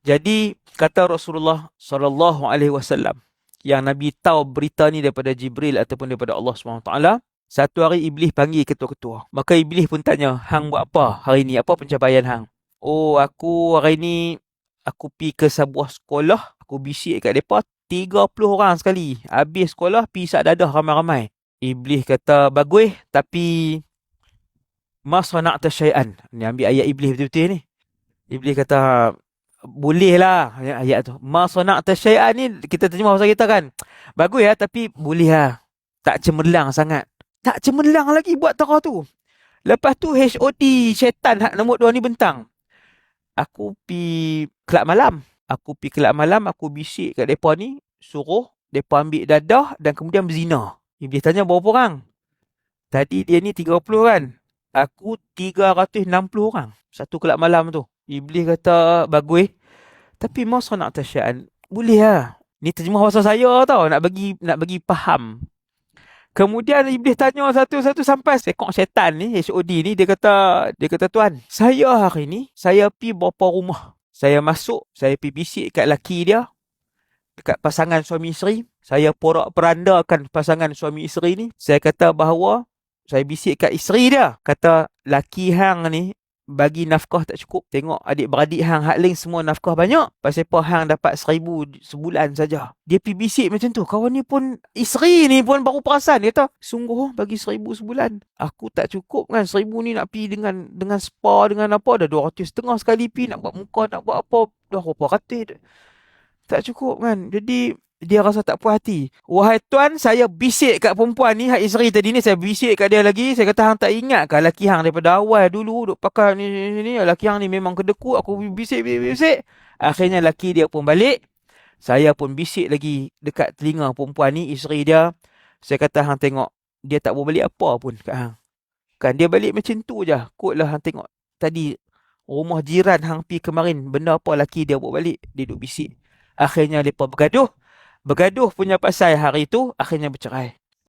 Jadi kata Rasulullah sallallahu alaihi wasallam, yang Nabi tahu berita ni daripada Jibril ataupun daripada Allah SWT. Satu hari Iblis panggil ketua-ketua. Maka Iblis pun tanya, hang buat apa hari ni? Apa pencapaian hang? Oh, aku hari ni aku pi ke sebuah sekolah, aku bisik kat depa 30 orang sekali. Habis sekolah pi sak dadah ramai-ramai. Iblis kata, bagus, tapi ma sana'ta syai'an. Ni ambil ayat Iblis betul-betul ni. Iblis kata, boleh lah ayat tu. Ma sana'ta syai'an ni kita terjemah bahasa kita kan. Bagus ya, tapi boleh lah. Tak cemerlang sangat. Tak cemerlang lagi buat tara tu. Lepas tu HOD syaitan hak nombor 2 ni bentang. Aku pi kelab malam. Aku bisik kat depa ni, suruh depa ambil dadah dan kemudian berzina. Iblis tanya berapa orang? Tadi dia ni 30 kan? Aku 360 orang. Satu kelab malam tu. Iblis kata, bagus. Tapi masa nak tasyaan, boleh lah. Ni terjemah bahasa saya tau, nak bagi faham. Kemudian Iblis tanya satu-satu sampai sekok syaitan ni, HOD ni, dia kata, tuan, saya hari ni, saya pi berapa rumah. Saya masuk, saya pi bisik kat laki dia, dekat pasangan suami isteri. Saya porak-perandakan pasangan suami isteri ni. Saya kata bahawa, saya bisik kat isteri dia. Kata, laki hang ni, bagi nafkah tak cukup. Tengok adik-beradik hang hak lain semua nafkah banyak. Pasal apa hang dapat 1,000 sebulan saja. Dia pergi bisik macam tu. Kawan ni pun, isteri ni pun baru perasan. Dia kata, sungguh bagi 1,000 sebulan. Aku tak cukup kan 1,000 ni nak pergi dengan spa, dengan apa. Dah 200 setengah sekali pergi. Nak buat muka, nak buat apa. Dah berapa ratus. Tak cukup kan. Jadi, dia rasa tak puas hati. Wahai tuan, saya bisik kat perempuan ni, hak isteri tadi ni, saya bisik kat dia lagi. Saya kata, hang tak ingat ke laki hang daripada awal dulu, duk pakai ni, laki hang ni memang kedekut. Aku bisik. Akhirnya laki dia pun balik. Saya pun bisik lagi dekat telinga perempuan ni, isteri dia. Saya kata, hang tengok, dia tak boleh balik apa pun kat hang. Kan dia balik macam tu je. Kotlah hang tengok. Tadi, rumah jiran hang pi kemarin, benda apa laki dia buat balik. Dia duk bisik. Akhirnya mereka bergaduh. Bergaduh punya pasal hari tu, akhirnya bercerai.